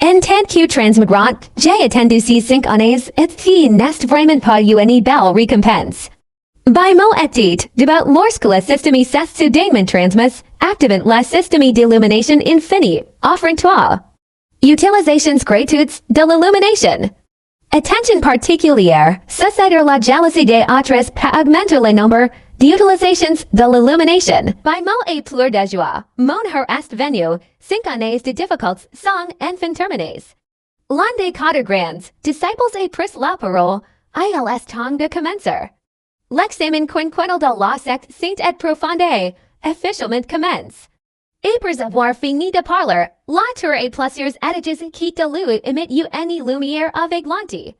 Intent Q transmigrant, J attend to see sync on A's, it's T nest Vremen pa uni bell recompense. By mo et date, debat lorscula systemi ses sudainment transmis, activant la systemi d'illumination infini, offering toi. Utilisations gratuites de l'illumination. Attention particulière, susciter la jalousie des autres pa augmenter le nombre d'utilisations de l'illumination. By mo et pleur de joie, mon her est venu, cinq années de difficultés sang enfin terminées. L'un des quatre grands disciples et pris la parole, ils temps de commencer. L'examen quinquennal de la secte sainte et profonde, officiellement commence. Après avoir fini de parler, la tour et plusieurs adages qui de lui imite une lumière avec l'anti.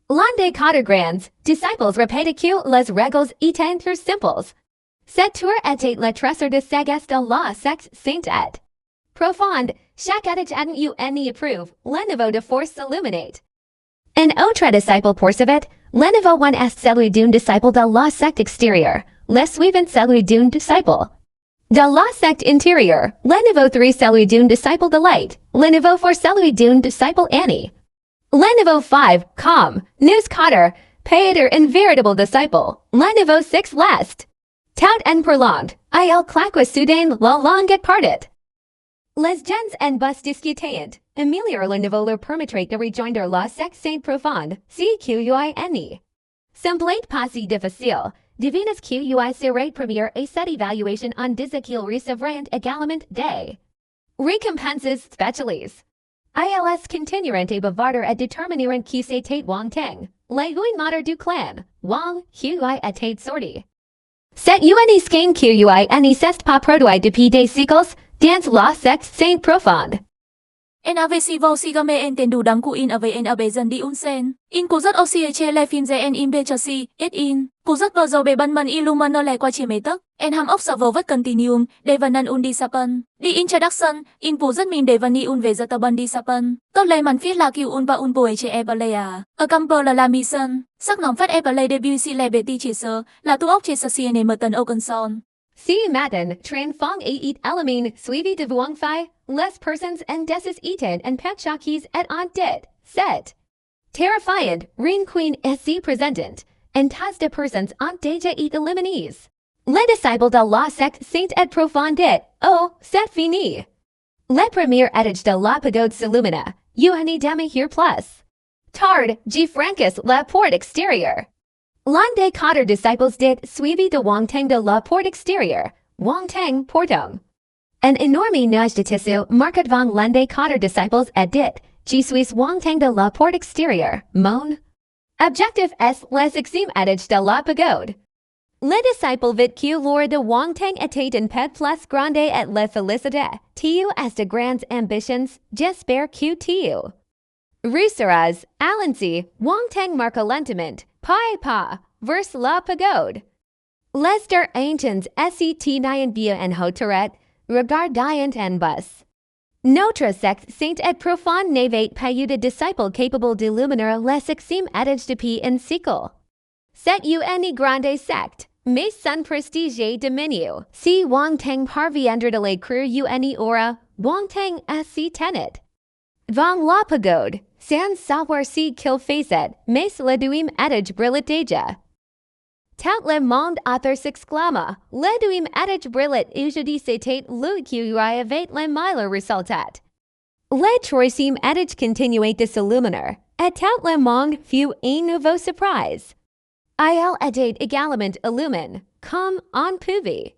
L'un des quatre grands disciples répète que les règles étaient simples. Cette tour était le trésor de sagesse de la secte sainte et profonde, chaque adage adn une approuve, le niveau de force s'illuminate. Un autre disciple poursuivit, le niveau 1 est celui d'un disciple de la secte extérieure, le suivant celui d'un disciple de la secte intérieure, le niveau 3 celui d'un disciple de light, le niveau 4 celui d'un disciple Annie. Le niveau 5, comme, nous quatre, payer un véritable disciple, le niveau 6 lest. Tout en prolonged, il claque soudain la langue partit. Les gens en bus discutant, améliorent le niveau leur permettre de rejoindre la secte sainte profonde, CQUINE. Semblait pas si difficile, devinez QUI serait première et cette évaluation en disant qu'ils recevront également des récompenses spéciales. ILS continueront à bavarder et détermineront qui c'était Wang Teng, le une mater du clan, Wang, QI était sorti. Cette une skein QUI n'est pas produit depuis des siècles, dans la secte sainte profonde. Inavesivo sigame entendu đắng của in ave en abe dân đi unsen. In của rất oxy che le phim en in be chasi, et in. Của rất vào dầu bề bắn mần illumano le qua chỉ mấy tấc. En ham observer continuum, de vanan un đi sapan. Đi introduction, in của rất min de vani un về zata ban đi sapan. Tốt le man phía là kiu un ba un boy che ebalea. A camper la mission. Sắc nòng phát ebale debut si le beti chỉ sơ, là tu ốc che sa siene matan okanson. Si matin, tran fong et elemin, suivi de vuong phi, les persons en desis etan and pachakis et on dit, set. Terrifiant, reine queen si presentant, and tas de persons en deja et eliminis. Le disciple de la secte sainte et profondit, oh, c'est fini. Le premier adage de la pagode s'illumina, ni demi here plus. Tard, G. Francus la porte extérieure. L'un des quatre disciples dit suivi de Wang Teng de la porte extérieure, Wang Teng portong. An énorme nage de tissu marquait devant l'un des quatre disciples et dit, je suis Wang Teng de la porte extérieure, mon objectif est les exim adage de la pagode. Le disciple vit que l'or de Wang Teng était un peu plus grande et le félicité, tu as de grandes ambitions, j'espère que tu réussiras, allons-y, Wang Teng marqua lentement, pas, vers la pagode. Lester anciens set nien via en hoteret, regardient en bus. Notre secte sainte et profonde n'avait pas eu de disciple capable d'illuminer les exim adage depuis un siècle. C'est une grande secte, mais son prestige diminue. Si Wang Teng parviendra de la crure une aura, Wang Teng si tenet. Vang la pagode, sans savoir si qu'il faisait, mais le duim adage brillit déjà. Tout le monde autre s'exclama, le duim adage brillit aujourd'hui c'était le qui avait le meilleur résultat. Le troisième adage continuait de s'illuminer, et tout le monde fut une nouveau surprise. Il était également illuminé, comme on pouvait.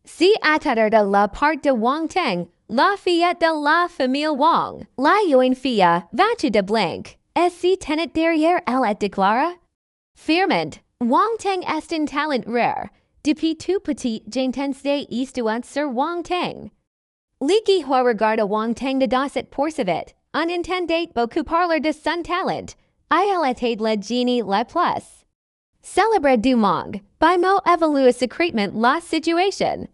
Si attendre de la part de Wang Teng, la fillette de la famille Wang, la yoine fille, vachue de blanc, et si tenait derrière elle et déclara, firmement, Wang Teng est un talent rare, depuis tout petit j'intense histoire sur Wang Teng. Li Hua regarda Wang Teng de dans et poursuivit, on entendait beaucoup parler de son talent, il était le génie le plus. Célèbre du monde, by mo évalue secrètement la situation.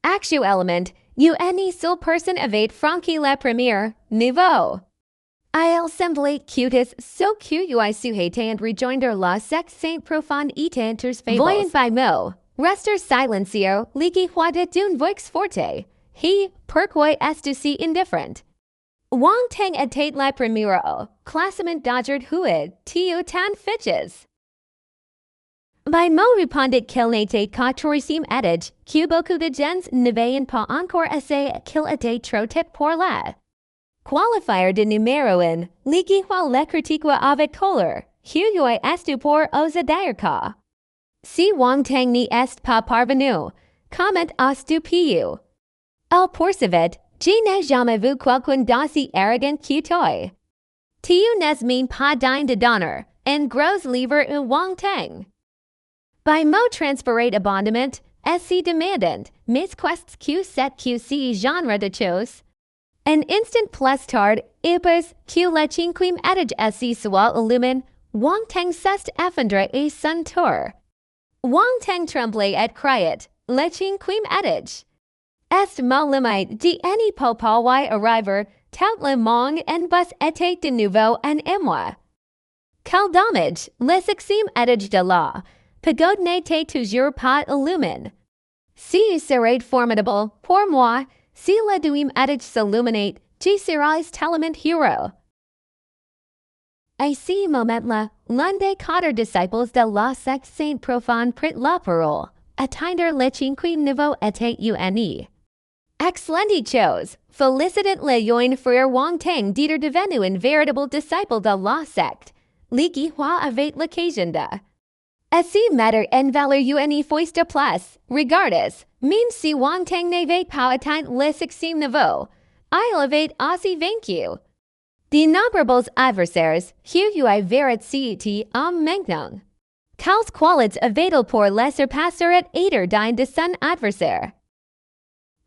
Actuellement, une seule personne avait franchi le premier niveau. Il semblait cutis so cui suhete and rejoinder la secte sainte profonde etanters fables. Voyant by mo, rester silencio, ligi huade d'un voix forte. He, pourquoi est si indifferent? Wang Tang etate la primero, classement dodgered huid, tiu tan fiches. By mo respondit kilnate katorisim edage, cuboku de gens nevayan pa encore esse kill a day trotip por la. Qualifier de numeroin, liki while le critiqua avet color, huyoi estu por oza diarca. Si Wang Tang ni est pa parvenu, comment astu piu. El porcivet, G ne jamais vu quelqu'un d'aussi arrogant qu'utoi. Tiu nes mean pas digne de donner, en gros livre u Wang Tang. By mo transferate abondament, sc demandant, mis quests q set qc genre de chose. An instant plus tard, ipus, q lechinquim etage sc soit illumin, Wang Tang sest effendre a sun tour. Wang Tang tremble et criet, lechinquim etage. Est mo limite di any popawai arriver, tout le monde en bus etate de nouveau en émoi. Quel dommage, le succime etage de la. Pagode n'était toujours pas illumin. Si serait formidable, pour moi, si le duim etage s'illuminate, je serais tellement hero. I see moment là, l'un des quatre disciples de la secte Saint Profane prit la parole, atteindre le cinquième niveau était uni. Excellente chose, félicitant le yoin frère Wang Tang d'être devenu un véritable disciple de la secte, liki hua avec l'occasion de. Ainsi matter en valeur uni fois de plus, regardez, même si Wang Tang n'avait pas atteint le sixtième niveau, il avait aussi vaincu. D'innombrables adversaires, huiui verit cieti maintenant. Quelles qualités avaient-ils pour les surpasser et aider d'un de son adversaire?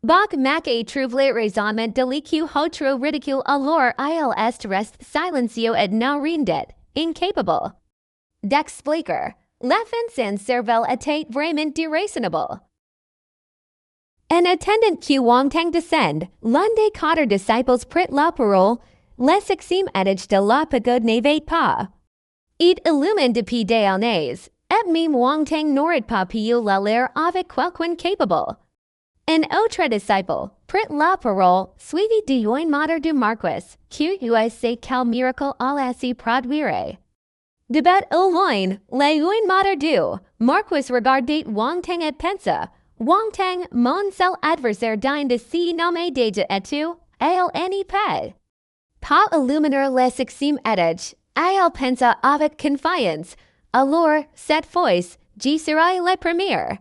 Bach mac a trouvé raisonnement de l'eq hotro ridicule alors il est reste silencio et non rendet, incapable d'expliquer. L'offense en cerveau était vraiment déraisonnable. En attendant que Wang Tang descend, l'un des quatre disciples prit la parole, le sixtième adage de la pagode n'avait pas. It illumine depuis des années, et même Wang Tang n'aurait pas pu la l'air avec quelqu'un capable. Un autre disciple prit la parole, suivi du yoin mater du marquis, qui sait quel miracle alla s'y produire. Debat au loin, le yoin mater du marquis regardait Wang Tang et pensa, Wang Tang, mon seul adversaire digne de si nommé déjà et tu, il n'y pas. Pas illuminer le sixtième adage, il pensa avec confiance, alors, cette fois, je serai le premier.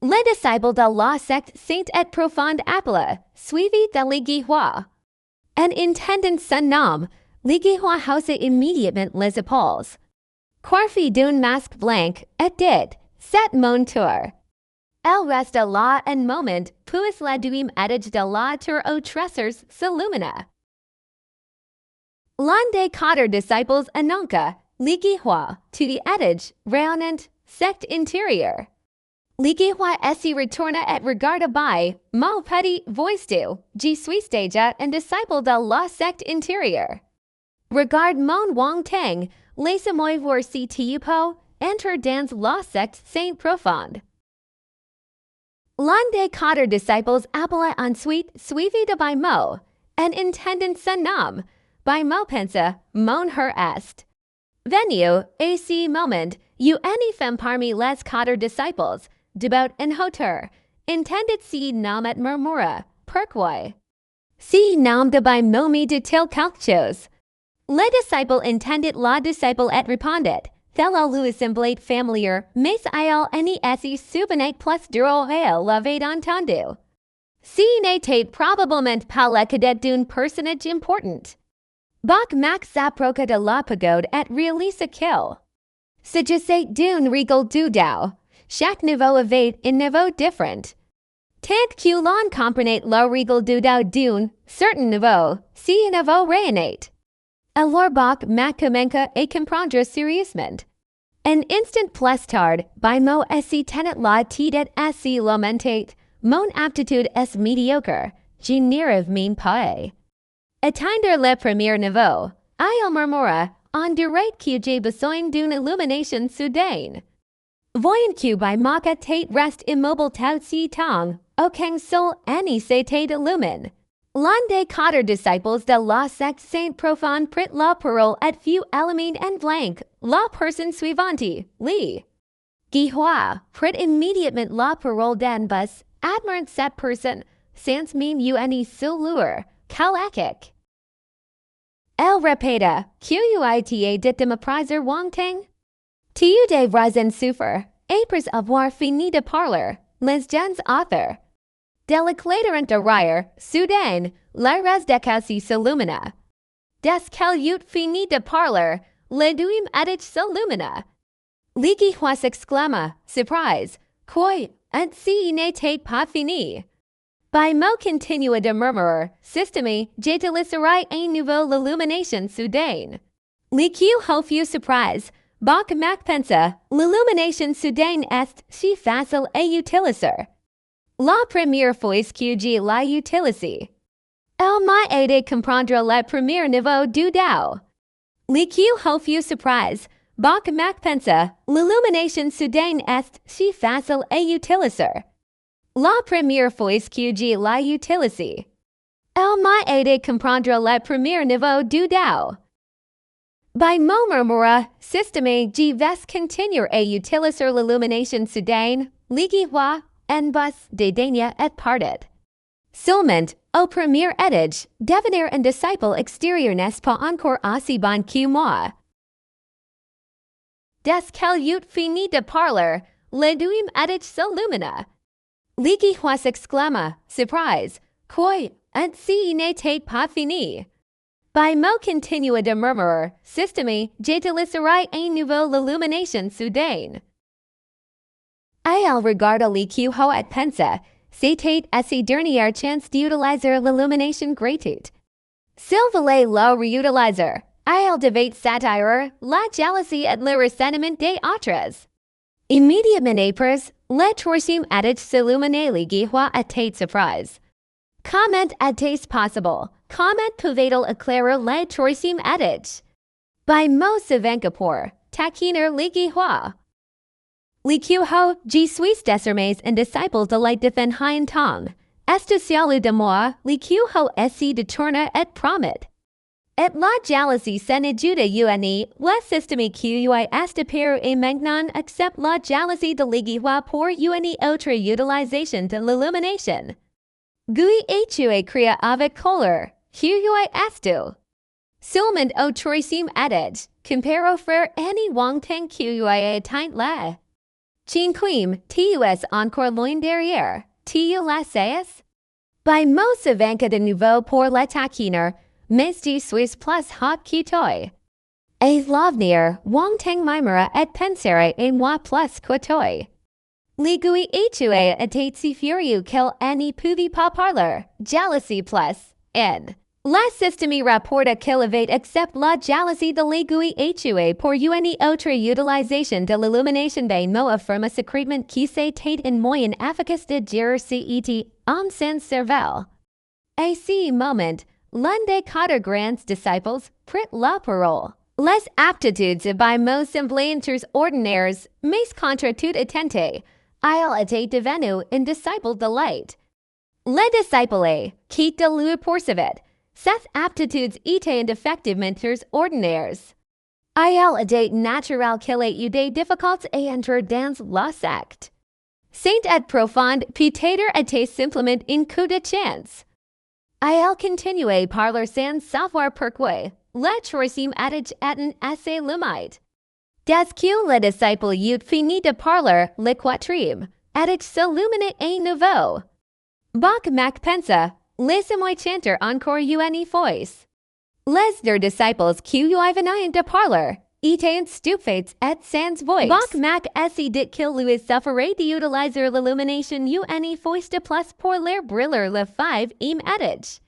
Le disciple de la secte sainte et profonde appela, suivi de l'Iguihua. En intendant son nom, l'Iguihua haussa immédiatement les épaules. Coiffé d'un masque blanc, et dit, c'est mon tour. Elle resta là un moment, puis la duim adage de la tour aux tressors s'illumina. L'un des quatre disciples annonça, l'Iguihua, to the adage, rayonnant, secte intérieure. L'Iguihua s'y retourna et regarda by, mon petit voice du, je suis déjà un disciple de la secte intérieure. Regarde mon Wang Tang, laissez-moi voir si tu peux enter dans la secte Saint Profonde. L'un des quatre disciples appela ensuite, suivi de by mo, en intendant son nom, by mo pensa, mon her est. Venu, à ce moment, une femme parmi les quatre disciples, devout en hauteur, intendit si nom et murmura, pourquoi? Si nom de by momi dit-il quelque chose? Le disciple intendit la disciple et répondit, tel lui semblait familier, mais il n'y assez souvenait plus drôle l'avait entendu. Si n'était probablement pas le cadet d'un personnage important. Bach max s'approcha de la pagode et réalisa qu'il s'agissait d'un régal doudou. Chaque niveau avait un niveau différent. Tant que l'on comprenait le régal doudou d'un certain niveau, si un niveau rayonnait. Alors Bach mac commença à comprendre sérieusement. Un instant plus tard, by mo si tenet la tête si lamentate, mon aptitude est médiocre, je n'arrive même pas. Atteindre le premier niveau, il murmura, on dirait que j'ai besoin d'une illumination soudaine. Voyant que by ma tête reste immobile tout si temps, aucun seul ani se tête illumine. L'un quatre disciples de la secte Saint Profond prit la parole et fut allumé en blanc, la personne suivante, Li. Guihua, prit immédiatement la parole d'en bus, admirant cette personne, sans même une seule kalakik. El repeta, quita dit de mépriser Wang Teng? Tu devrais en souffrir, après avoir fini de parler, les jeunes authors. De l'éclairant de rire, soudain, la res de casi s'illumina. Des qu'elle eut fini de parler, le duim adage s'illumina. L'Iguihua s'exclama, surprise, quoi, ainsi n'était pas fini. By mot continua de murmurer, système, j'utilise une nouvelle illumination soudaine. L'Iguihua fut surprise, Bach Mac pensa, l'illumination soudaine est si facile à utiliser. La première fois que je l'ai utilisé. Elle m'a aidé comprendre le premier niveau du Dao. L'Iguihua fut surprise, Bach Mac pensa, l'illumination soudaine est si facile à utiliser. La première fois que je l'ai utilisé. Elle m'a aidé comprendre le premier niveau du Dao. By mon murmura, système, je vais continuer à utiliser l'illumination soudaine, l'Iguihua, en bus dédaigna et partit. Seulement, au premier étage, devenir un disciple extérieur n'est pas encore aussi bon que moi. Des qu'elle eut fini de parler, le deuxième étage s'illumina. L'Iguihua s'exclama, surprise, quoi, ainsi n'était pas fini. By mot continua de murmurer, système, j'utiliserai une nouvelle illumination soudaine. Elle regarda l'Iguihua et pensa, c'était assez dernière chance d'utiliser l'illumination gratuite. S'il voulait la réutiliser, elle devait s'attirer la jalousie et le ressentiment des autres. Immédiatement après, le troisième adage s'illumina. L'Iguihua était surprise. Comment était-ce possible? Comment pouvait-il éclairer le troisième adage? By mot savant taquiner l'Iguihua. L'Iguihua, je suis désormais un disciple de la divine Hien Tong. Est ciel de moi, l'Iguihua essaie de tourner et promet. Et la jalousie s'ajuda une, le système qui est de per et maintenant accepte la jalousie de l'Iguihua pour une autre utilisation de l'illumination. Gui et cria avec colère, qui estu. Seulement au troisième adage, compare frère Annie Wang Teng qui atteint la. Cinquième, tu encore loin derrière, tu la sais? By mot savant de nouveau pour la taquiner, mais je suis plus hot que toi. Et l'avenir, Wang Teng mimera et pensera en moi plus que toi. L'Igui et était si furieux qu'elle n'y pouvait pas parler, jalousie plus, n. La système rapporta qu'il avait accepté la jalousie de l'Igui et pour une autre utilisation de l'illumination by mot affirma secrètement qui c'était un moyen efficace de gérer cet en son cerveau. À ce moment, l'un des quatre grands disciples prit la parole. Les aptitudes by mot semblantes ordinaires, mais contre toute attente, il était devenu un disciple de light. Le disciple, qui de lui poursuivait, ces aptitudes étaient effectivement ordinaires. Il était naturel qu'il ait eu des difficultés à entrer dans la secte. Saint et profonde peut-être était simplement un coup de chance. Il continuait parler sans savoir pourquoi, le troisième adage étant assez lumide. Dès que le disciple eut fini de parler, le quatrième adage s'illumina à nouveau. Bach Mac pensa, laissez-moi chanter encore une fois. Les deux disciples qui venaient de parler étaient stupéfaits et sans voix. Bach Mac essayait dit qu'il lui suffirait d'utiliser l'illumination une fois de plus pour leur briller le cinquième adage.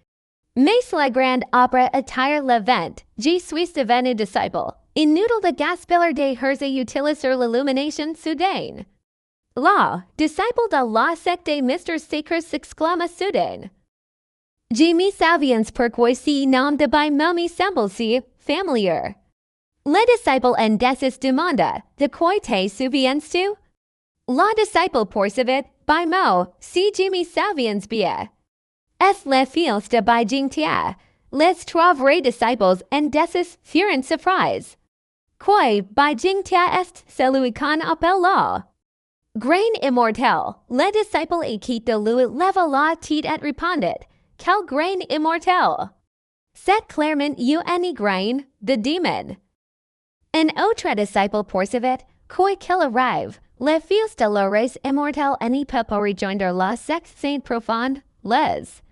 Mais la grande opera attire le vent, je suis devenu disciple. Inutile de gaspiller des heures à utiliser l'illumination soudaine. La disciple de la secte des mystères sacrés s'exclama soudain. Je me souviens pourquoi ce nom de by me semble si familier. Le disciple en dessus demanda, de quoi te souviens-tu? La disciple poursuivit, by mo, si je me souviens bien. est le fils de Beijing Tia. Les trouverez disciples and decis furent surprise. Quoi Beijing Tia est celui qu'on appelle la. Grain immortel, le disciple et quitte de lui leva la tête et répondit, quel grain immortel? C'est clairement un grain, de démon. Un autre disciple poursuivit, quoi qu'il arrive, le fils de la race immortelle ne peut pas rejoindre la secte sainte profonde, les.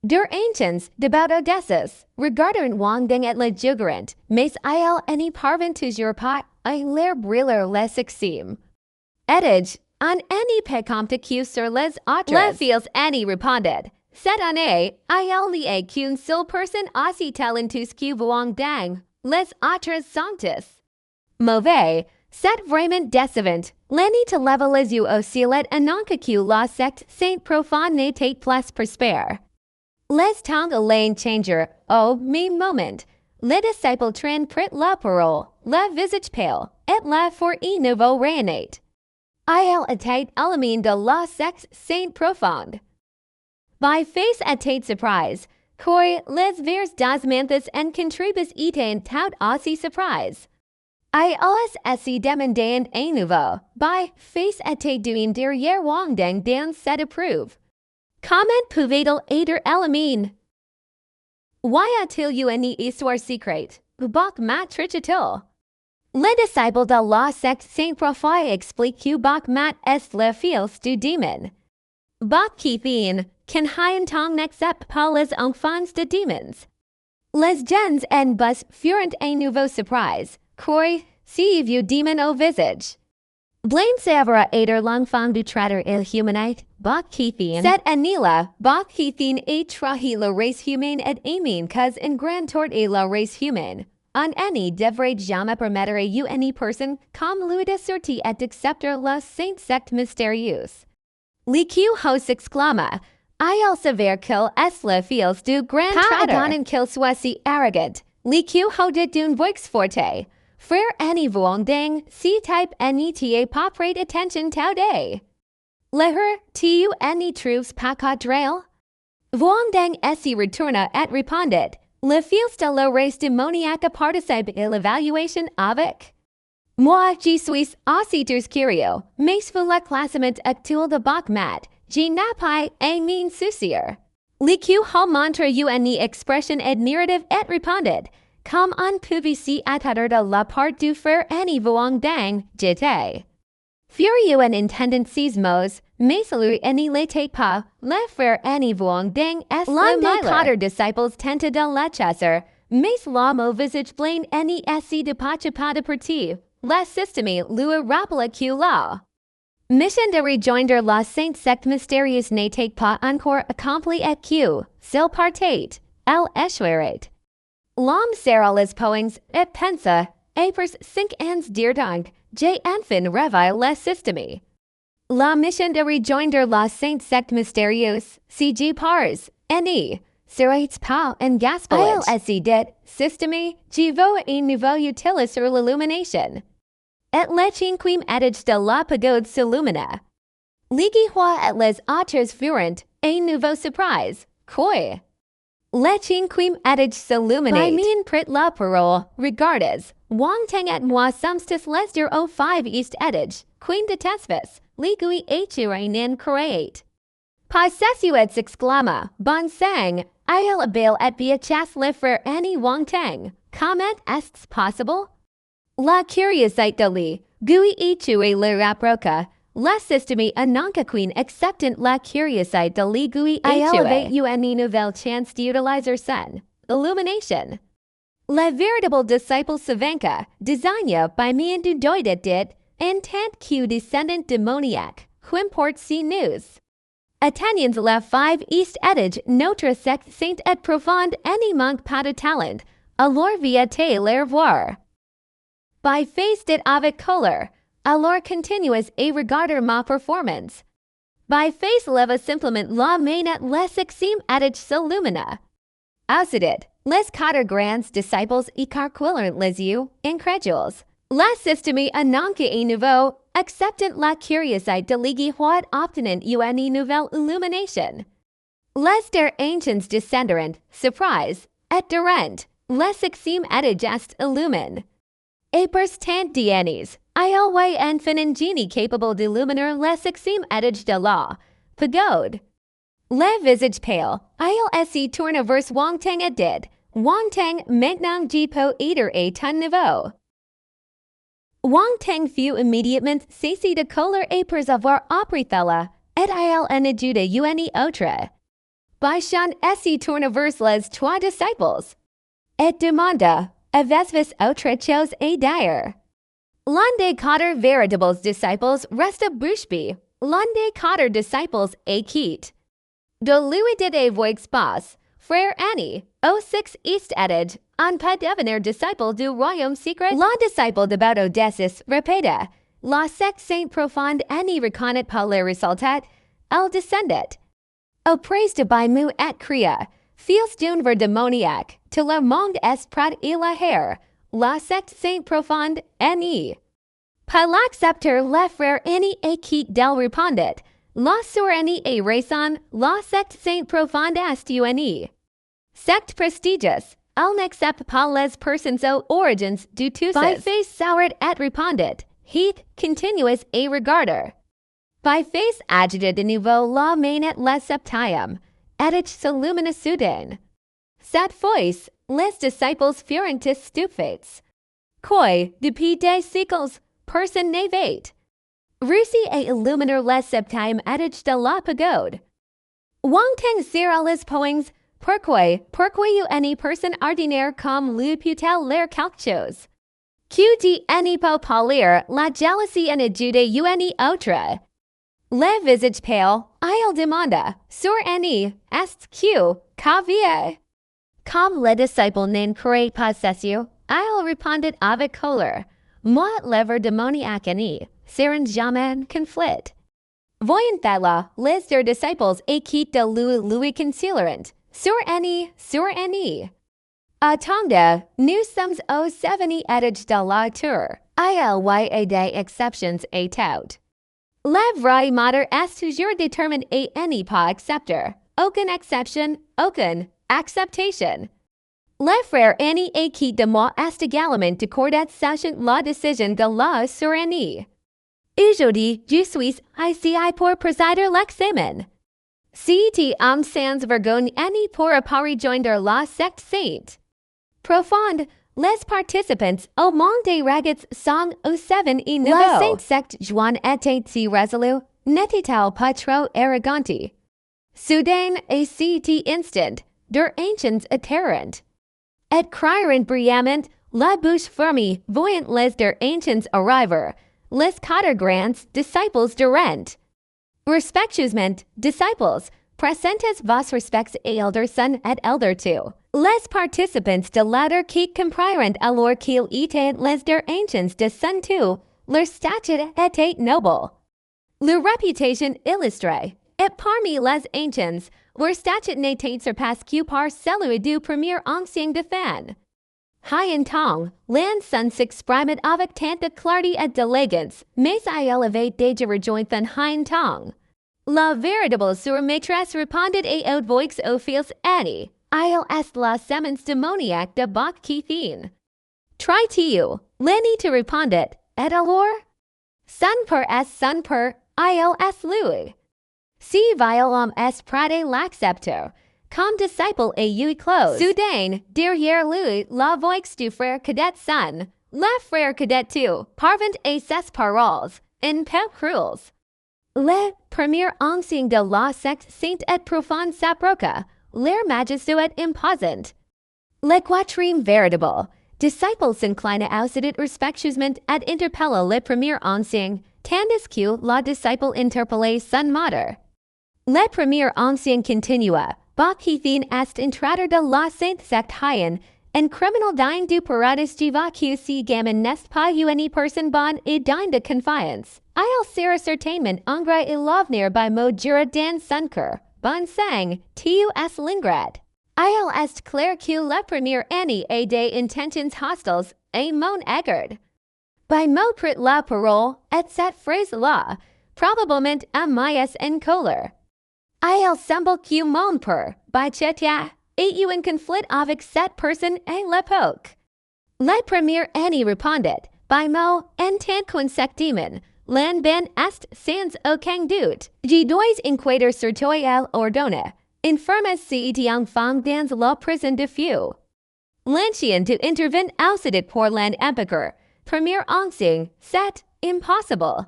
Der anciens, devout audaces, regardant Wang Ding et le juggerant, mais il n'y parvint toujours pas à leur briller les exim. Etage, on n'y peut compter que sur les autres. Le fils n'y répondit. Cette année, il n'y a qu'une seule personne aussi talentueuse que Wang Ding, les autres sanctus. Mauvais, c'est vraiment décevant. L'année te leva les yeux au ciel et annonce que la secte sainte profonde n'était plus prospère. Les temps alain changer, au même moment. Le disciple train prit la parole, le visage pâle, et la for un nouveau réunite. Il était élément de la secte sainte profonde. By face était surprise, quoi les vers das manthus en contribus étaient tout aussi surprise. Ils se demandaient à nouveau, by face était doing derrière Wang Ding dans cette approuve. Comment pouvait-il aider l'élément? Y a-t-il eu une histoire secrète? Bach mat trichetil? Le disciple de la secte Saint Prophète explique que Bach mat est le fils du démon. Bach qui fin, can hien tong n'accepte pas les enfants de démons. Les jeunes en bus furent un nouveau surprise, quoi, si vieux démon au visage. Blaine Savra aider l'enfant du traiteur il humanite, Bach qui fin. Cette année-là, Bach qui fin et trahi la race humaine et aimant cause en grand tort et la race humaine. On any devrait jamais permettre à une personne comme lui de sortir et d'accepter la sainte secte mystérieuse. L'Iq hos exclama, il s'avère qu'il est le fils du grand traiteur. Pas étonnant qu'il soit si arrogant. L'Iq ho dit d'une voix forte. Frère Annie Vuong Ding, si type NETA pop rate attention tau day. Leher, tu any trouves pas quadrille? Vuong Ding si retourna et répondit, le fils de la race démoniaque participe à l'évaluation avec. Moi, je suis aussi très curieux, mais vous le classement actuel de Bach mat, je n'ai pas un min soucier. L'Iq ho montre une expression admirative et répondit, comme on pouvait s'y attendre de la part du frère Annie Vuong Ding, j'étais. Furieux en intendant ces mots, mais celui n'y l'était pas, le frère Annie Vuong Ding est l'un des quatre disciples tentés de la chasser, mais l'homme au visage plein n'y essaie de pas de partie, le système lui rappela que la mission de rejoindre la sainte secte mystérieuse n'était pas encore accomplie et que, s'il partait, elle échouerait. L'homme serra les poings et pensa, apres 5 ans d'irtang, j'ai enfin réveillé le système. La mission de rejoindre la sainte secte mystérieuse, si j'y pars, n'y serait pas un gaspillage. Il s'y dit, système, j'y veux un nouveau utile sur l'illumination. Et le cinquième adage de la pagode s'illumina. L'iguihua et les autres furent, un nouveau surprise, quoi? Le cinquième adage s'illuminate. By mean prit la parole, regardes, Wang Teng et moi somstis lesder o 5 east adage, queen de tesvis, ligui nin create. Possessuets exclama, bon sang, il abail et bien chasse le frère Annie Wang Teng, comment est-ce possible? La curiosité de li, gui et le raproca, la système anoncaqueen acceptant la curiosité de li gui et elevate une nouvelle chance d'utiliser son illumination. Le véritable disciple Savanka, désigna by mean du doidet dit, en tant que descendant démoniaque, qu'importe si news. Atteignons la 5 east adage notre secte sainte et profonde n'y manque pas de talent, alors vietez leur voir. By face dit avec colère, alors continuez et regardez ma performance. By face leva simplement la main et les exim adage s'illumina. Ausidit, les quatre grands disciples écarquillèrent les yeux, incrédules. La système anonca et nouveau, acceptant la curiosité de l'iguihua obtenant une nouvelle illumination. Les der anciens descenderant, surprise, et durant, les exim adjust illumin. Apers tant dienis, ilwy infinin genie capable d'illuminer les exim adage de la, pagode. Le visage pale, il tourneverse wangtang edid, wangtang maintenant jipo eater a ton niveau. Wangtang few immediatement ceci de couleur apers avoir aprithella, et il enajuda uni autre. By Sean tourneverse les trois disciples. Et demanda, avesvis autre chose a dire. L'un cotter veritables disciples resta bouche l'un cotter disciples a quitte. De lui did voix spas, frère Annie, au 6 East adage, en pas devenir disciple du royaume secret. La disciple de Baudo decis repeta, la secte saint profonde Annie reconnaît pas le resultat, elle descendait. Au praise de Baimu et cria, fils d'un ver démoniaque, te le monde est prat et la hair, la secte saint profonde Annie. Pas l'accepter le frère Annie et qui del répondit, la sur Annie et raison, la secte saint profonde est uni. Secte prestigious, elle n'accepte pas les persons aux origins douteuse. By face soured et répondit, heath continuous et regarder. By face agita de nouveau la main et les septième, edich se lumina soudain. Cette fois, les disciples furent stupéfaits. Quoi, depuis des siècles, personne n'avait réussi à illuminer les septième edich de la pagode. Wangtang sera les poings, pourquoi une personne ordinaire comme lui peut-elle l'air quelque chose? Qt ne peut pas lire la jalousie en ajude une autre. Le visage pale, il demanda, sur Annie, est-ce qu'avie? Comme le disciple n'en croyait pas cessio, il répondit avec colère, moi lever démoniaque Annie, serin jamais conflit. Voyant that là, les deux disciples et quitte de lui concealerant, sur Annie. Attendez, nous sommes au 70 adage de la tour, il y a des exceptions et tout. La vraie mater est toujours détermined et n'est pas accepter. Aucune exception, aucune acceptation. Le frère Annie et qui de moi est également d'accord sachant la décision de la sur Annie. Aujourd'hui, je suis ici pour présider l'examen. C'est homme sans vergogne Annie pour rejoindre la secte sainte. Profonde. Les participants au monde des raggets sont au 7 et nouveau. La sainte secte joint était si résolue, n'était-elle pas trop arrogante? Soudain et si instant, der anciens atterrant. Et crièrent brillamment, la bouche fermée, voyant les der anciens arriver, les quatre grands disciples durant. Respectueusement, disciples, presentes vos respects et elder son et elder two. Les participants de latter qui comprirent alors qu'ils étaient les der anciens de son tout, leur statut était noble. Leur réputation illustrée, et parmi les anciens, leur statut n'était surpassé que par celui du premier ancien de fan. Hien Tong, l'an son s'exprimat avec tant de clarté et d'élégance, mais il avait déjà rejoint Hien Tong. La véritable sur maîtresse répondit et haute voix au fils Annie. Il est la semence démoniaque de Bach qui fin. Try-tu, Lenny te répondit, et alors? Son père il est lui. Si violum est prêt l'accepter, comme disciple et lui close. Soudain, derrière lui, la voix du frère cadet son, le frère cadet tout, parvint à ses paroles, en peu cruels. Le premier ancien de la secte sainte et profonde s'approcha, l'air majestueux et imposant. Le quatrième véritable, disciple s'inclina aussitôt respectueusement et interpella le premier ancien, tandis que la disciple interpellait son mater. Le premier ancien continua, Bach fin est intrader de la sainte secte hien, en criminal digne du paradis jiva que si gamin n'est pas une personne bonne et digne de confiance. Il sera certainement ingrat et l'avenir by mot jura dan son cœur. Bon sang, tu es l'ingrat. Il est clair que le premier Annie a des intentions hostiles et mon égard. By mot prit la parole, et cette phrase-là, probablement a maïs en colère. Il semble que mon père, by Chetia, et eu en conflit avec cette personne à l'époque. La première année répondait, by mo, en tant qu'un l'an ben est sans aucun doute. Je dois inquiéter sur toi elle ordonna, infirme si un femme dans la prison de feu. L'ancien to intervene ausidit pour l'an empêcher, premier ancien, c'est impossible.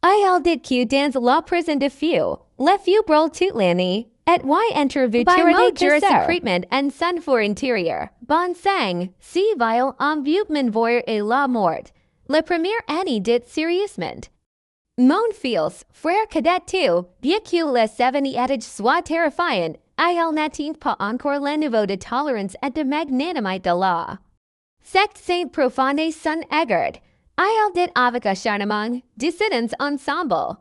Il dit que dans la prison de feu, le feu brûle toute l'année, et y interviturité de secrètement en son for intérieur, bon sang, si vile en viewment voir et la mort, la première année dit sérieusement. Mon fils, frère cadet tu, bien que le seveni adage soit terrifiant, il n'atteint pas encore le niveau de tolérance et de magnanimité de la secte saint profonde son égard. Il dit avec acharnement, dissidence ensemble.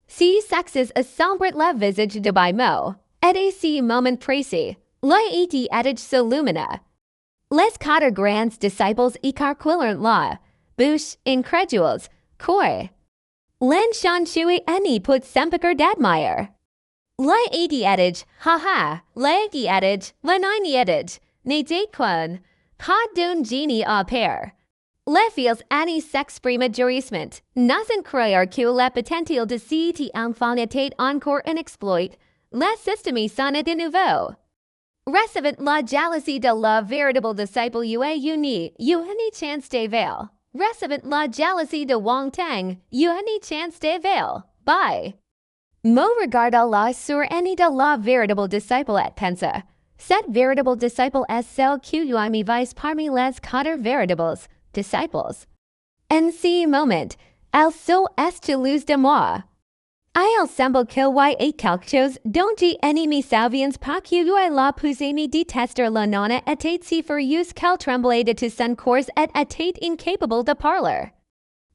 Si sexes assombrit le visage de Baimo, et à ce moment précis, l'ait adage se lumina. Les quatre grands disciples écarquillèrent la bouche incrédules, quoi? L'en shan shui any put sempiker d'admire. L'ait adage, ha, l'ait adage, l'nine adage, ne déquan, pas d'un génie à pair. Les fils ani s'exprime jurissement, n'asen croire que la potentiel de cet enfant était encore un exploit, le système sonne de nouveau. Recevant la jalousie de la véritable disciple uni chance de veil. Recevant la jalousie de Wang Tang, uni chance de veil. Bye. Mo regarda la sur any de la véritable disciple et pensa. Cette véritable disciple est celle qui me vice parmi les quatre véritables disciples. En ce moment, elle so est jalouse de moi. Il semble qu'il y ait quelque chose dont j'ai ennemi saviens pas que la poussé me détester la nonna était si furieuse qu'elle tremblait de tout son corps et était incapable de parler.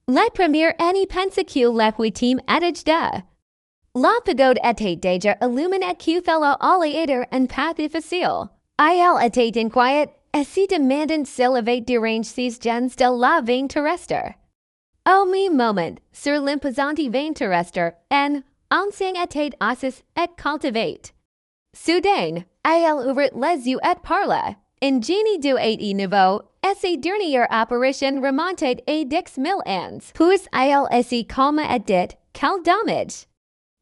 La première année pensa que la huitième adage de la pagode était déjà illuminée que fella aléator en pas difficile. Il était inquiet et si demandant s'il avait dérangé ces gens de la veine terrestre. Au même moment, sur l'imposante veine terrestre, un ancien était assis et cultivate. Soudain, il ouvrit les yeux et parla. Un génie du et nouveau, et sa dernière apparition remontait à 10,000 ans. Puis il essaie calme et dit, quel dommage.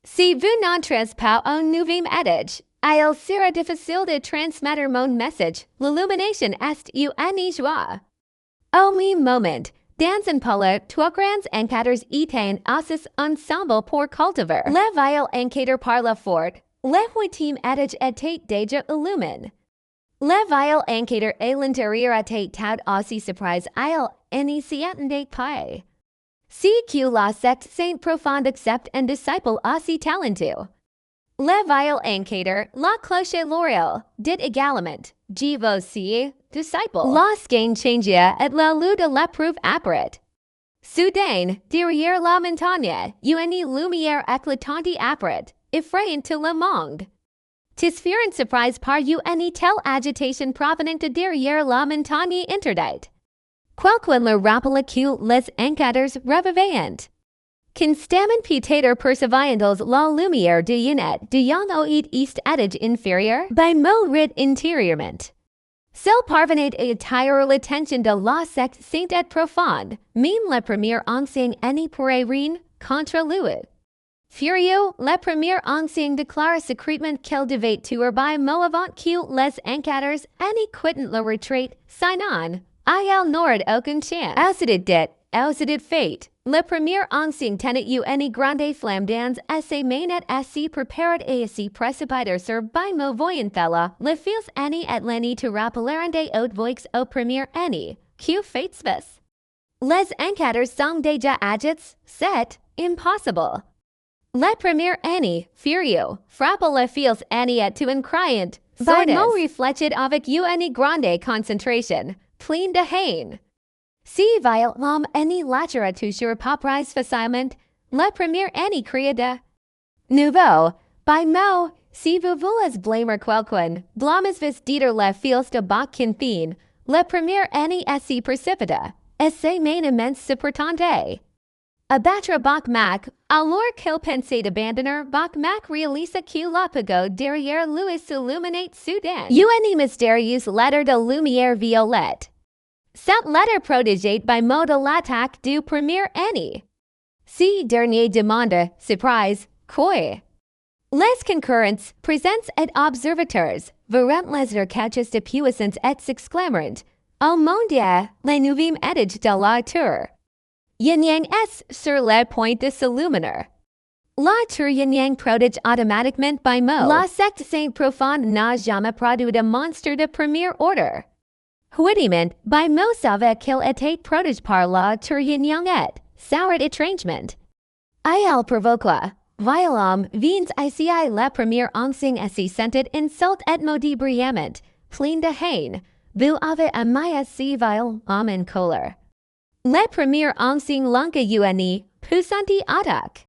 Si vous n'entrez pas un nouveau adage, il sera difficile de transmettre mon message. L'illumination est une joie. Au même moment, dans un palais, trois grands encadreurs étaient assis ensemble pour cultiver. Le vile encadrant parla fort. Le huitième adage était déjà illuminé. Le vile encadrant à l'intérieur était tout aussi surprise. Il n'y s'y attendait pas. Si que la secte saint profonde accepte un disciple aussi talentueux. Le vile encadrant, la cloche l'oreille, dit également, je vous suis, disciple. La skein changia et la lue de l'éprouve apparaît. Soudain, derrière la montagne, une lumière éclatante apparaît, effrayant tout le monde. Tis une surprise par une telle agitation provenant de derrière la montagne interdite. Quoique le rappela que les encadreurs revivaient. Constamen putator perseviandals la lumière de unet de yon oid east adage inférieur by mo rid intérieurement. S'il parvenait à attirer l'attention de la secte sainte et profonde, même le premier ancien any pourrait rien contre lui. Furieux, le premier ancien déclara secrètement qu'elle devait tuer by mo avant que les encadreurs any quittent la retraite, sinon, il n'aurait aucune chance. Ausidit dit, ausidit fate. Le premier ancien tenait une grande flamme dans ses mains et ainsi préparat à s'y précipiter sur by mo voyant thella, le fils année et l'année te rappelleront des hautes voix au premier année, que faites-vous? Les encadreurs sont déjà agits, c'est impossible. Le premier année, furieux, frappe le fils année et tout en criant, by mo réfléchit avec une grande concentration, plein de haine. Si vile l'homme any latera toujours paprise facilement, le premier any cria de nouveau, by mo, si vous voulez blâmer quelqu'un, blâmez-vous dire le fils de bac fin, le premier any est si précipita, et ses mains immenses supportante. Abatra bak mak, alors qu'il pensait abandonner bak mak réalisa que l'apago derrière lui s'illuminate soudain. Une mystérieuse lettre de lumière violette. Cette lettre protégée by mot de l'attaque du premier ennemi. Si dernier demande, surprise, quoi? Les concurrents, présents et observateurs, verront les requêtes de puissance et s'exclameront, au monde, les nouveaux étages de la tour. Yin Yang est sur le point de s'illuminer. La tour Yin Yang protège automatiquement by mot. La secte Saint Profonde n'a jamais produit de monstre de premier ordre. Huidiment, by mot savait qu'il était protégé par la tour Yin Yang et, sourd étrangement. Il provoqua, violum, vins ici la première enseigne si sentit insulte et maudit brillamment, plein de haine, vous avez amaya si vile, homme en colère. La première enseigne langue une, puissanti attaque.